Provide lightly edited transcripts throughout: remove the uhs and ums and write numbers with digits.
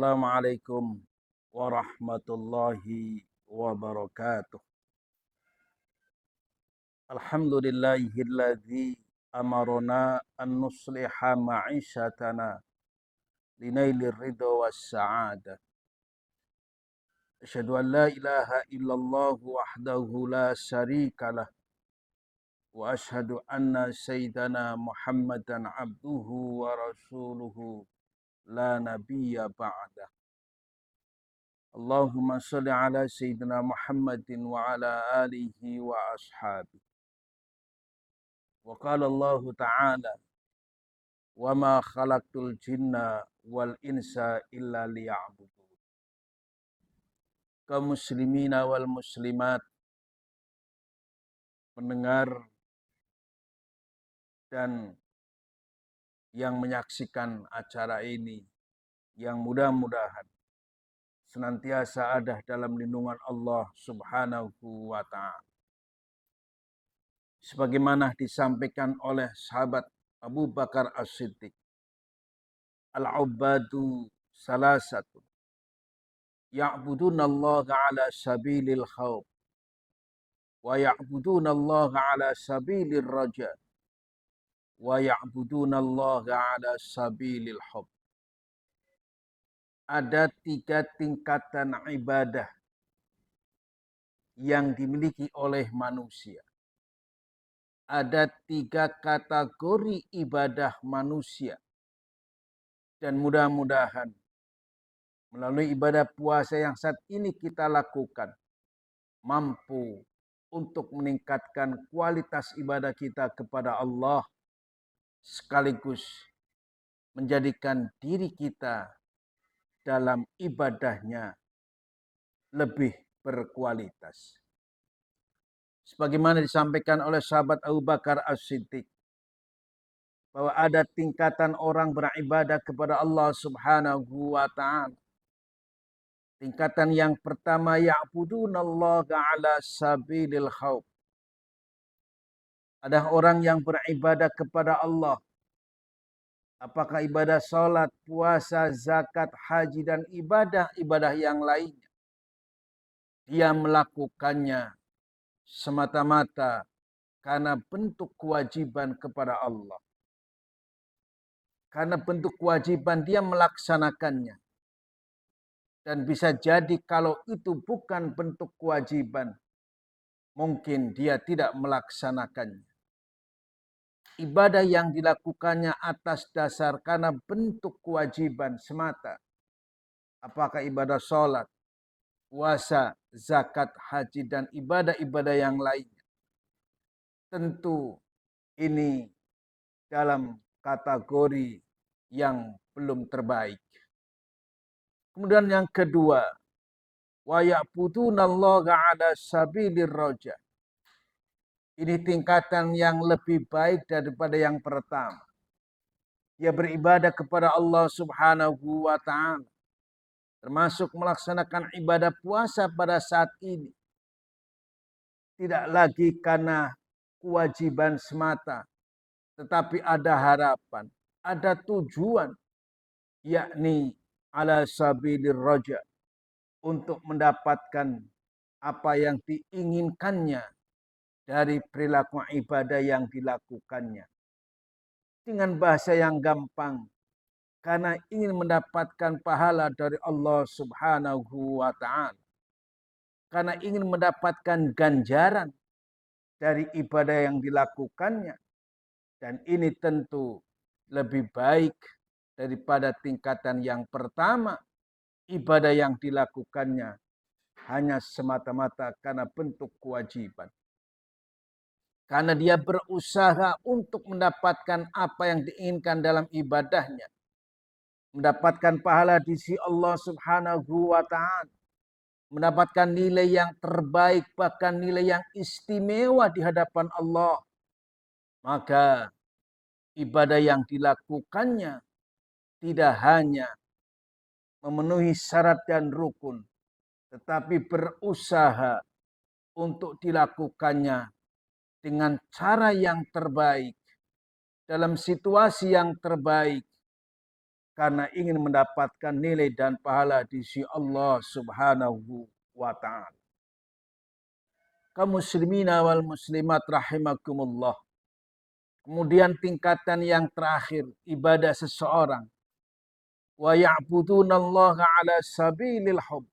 Assalamualaikum warahmatullahi wabarakatuh. Alhamdulillahilladzi amarona an nusliha ma'isyatana linailir ridha was sa'adah. Asyhadu an la ilaha illallah wahdahu la syarikalah wa asyhadu anna sayyidana Muhammadan abduhu wa rasuluhu la nabiyya ba'dah. Allahumma salli ala Sayyidina Muhammadin wa ala alihi wa ashabihi. Wa qala Allah Ta'ala, wa ma khalaqtul jinna wal insa illa liya'budun. Kaum muslimina wal muslimat, pendengar dan yang menyaksikan acara ini, yang mudah-mudahan senantiasa ada dalam lindungan Allah Subhanahu wa Ta'ala. Sebagaimana disampaikan oleh sahabat Abu Bakar As-Siddiq, al-ubbadu salasatu ya'budunallaha ala sabilil khawf wa ya'budunallaha ala sabilir raja wa ya'budunallaha ala sabilil hub. Ada 3 tingkatan ibadah yang dimiliki oleh manusia. Ada 3 kategori ibadah manusia. Dan mudah-mudahan melalui ibadah puasa yang saat ini kita lakukan, mampu untuk meningkatkan kualitas ibadah kita kepada Allah, sekaligus menjadikan diri kita dalam ibadahnya lebih berkualitas. Sebagaimana disampaikan oleh sahabat Abu Bakar As-Siddiq, bahwa ada tingkatan orang beribadah kepada Allah Subhanahu wa Ta'ala. Tingkatan yang pertama, ya'budunallaha ala sabilil khawf. Ada orang yang beribadah kepada Allah. Apakah ibadah salat, puasa, zakat, haji, dan ibadah-ibadah yang lainnya. Dia melakukannya semata-mata karena bentuk kewajiban kepada Allah. Karena bentuk kewajiban dia melaksanakannya. Dan bisa jadi kalau itu bukan bentuk kewajiban, mungkin dia tidak melaksanakannya. Ibadah yang dilakukannya atas dasar karena bentuk kewajiban semata. Apakah ibadah sholat, puasa, zakat, haji, dan ibadah-ibadah yang lainnya. Tentu ini dalam kategori yang belum terbaik. Kemudian yang kedua, wa ya'budunallaha ala sabilir raja. Ini tingkatan yang lebih baik daripada yang pertama. Dia beribadah kepada Allah Subhanahu wa Ta'ala, termasuk melaksanakan ibadah puasa pada saat ini. Tidak lagi karena kewajiban semata, tetapi ada harapan, ada tujuan, yakni ala sabilir raja, untuk mendapatkan apa yang diinginkannya dari perilaku ibadah yang dilakukannya. Dengan bahasa yang gampang, karena ingin mendapatkan pahala dari Allah Subhanahu wa Ta'ala. Karena ingin mendapatkan ganjaran dari ibadah yang dilakukannya. Dan ini tentu lebih baik daripada tingkatan yang pertama. Ibadah yang dilakukannya hanya semata-mata karena bentuk kewajiban. Karena dia berusaha untuk mendapatkan apa yang diinginkan dalam ibadahnya. Mendapatkan pahala di sisi Allah Subhanahu wa Ta'ala. Mendapatkan nilai yang terbaik, bahkan nilai yang istimewa di hadapan Allah. Maka ibadah yang dilakukannya tidak hanya memenuhi syarat dan rukun, tetapi berusaha untuk dilakukannya dengan cara yang terbaik, dalam situasi yang terbaik, karena ingin mendapatkan nilai dan pahala di sisi Allah Subhanahu wa taala. Kaum muslimin wal muslimat rahimakumullah. Kemudian tingkatan yang terakhir, ibadah seseorang. Wa ya'budunallaha ala sabilil hub.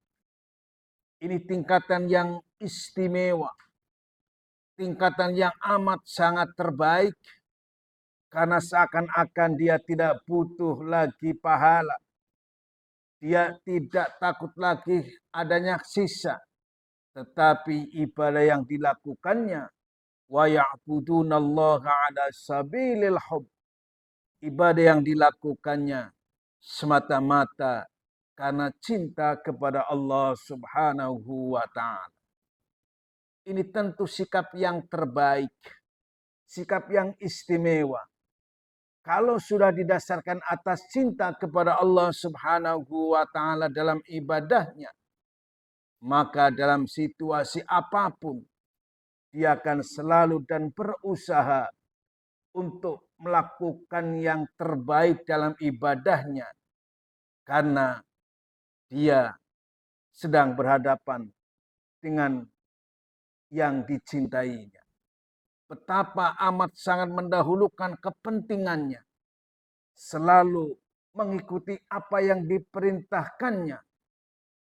Ini tingkatan yang istimewa. Tingkatan yang amat sangat terbaik. Karena seakan-akan dia tidak butuh lagi pahala. Dia tidak takut lagi adanya sisa. Tetapi ibadah yang dilakukannya. Wa ya'budunallaha ala sabilil hub. Ibadah yang dilakukannya semata-mata karena cinta kepada Allah Subhanahu wa taala. Ini tentu sikap yang terbaik, sikap yang istimewa. Kalau sudah didasarkan atas cinta kepada Allah Subhanahu wa taala dalam ibadahnya, maka dalam situasi apapun dia akan selalu dan berusaha untuk melakukan yang terbaik dalam ibadahnya. Karena dia sedang berhadapan dengan yang dicintainya. Betapa amat sangat mendahulukan kepentingannya. Selalu mengikuti apa yang diperintahkannya.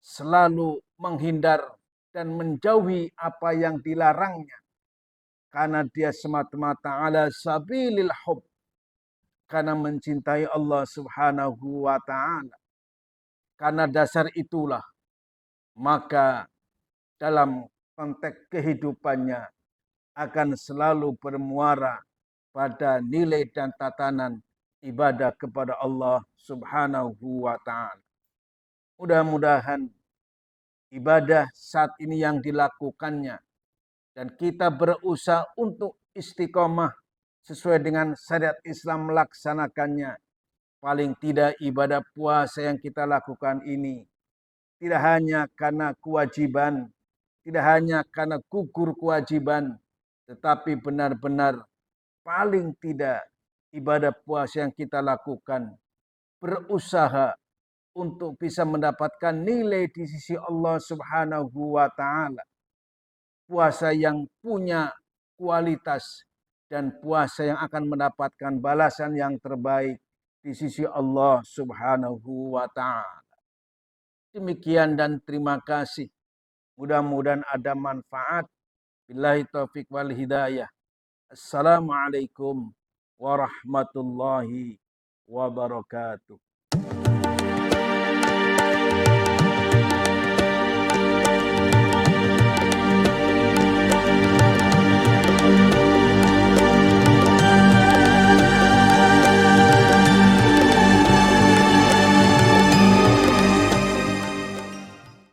Selalu menghindar dan menjauhi apa yang dilarangnya. Karena dia semata-mata ala sabilil hub. Karena mencintai Allah Subhanahu wa ta'ala. Karena dasar itulah, maka dalam konteks kehidupannya akan selalu bermuara pada nilai dan tatanan ibadah kepada Allah Subhanahu wa taala. Mudah-mudahan ibadah saat ini yang dilakukannya dan kita berusaha untuk istiqomah sesuai dengan syariat Islam melaksanakannya. Paling tidak ibadah puasa yang kita lakukan ini tidak hanya karena kewajiban, tidak hanya karena gugur kewajiban, tetapi benar-benar paling tidak ibadah puasa yang kita lakukan berusaha untuk bisa mendapatkan nilai di sisi Allah Subhanahu wa taala. Puasa yang punya kualitas dan puasa yang akan mendapatkan balasan yang terbaik di sisi Allah Subhanahu wa taala. Demikian dan terima kasih. Mudah-mudahan ada manfaat. Billahi taufik wal hidayah. Assalamualaikum warahmatullahi wabarakatuh.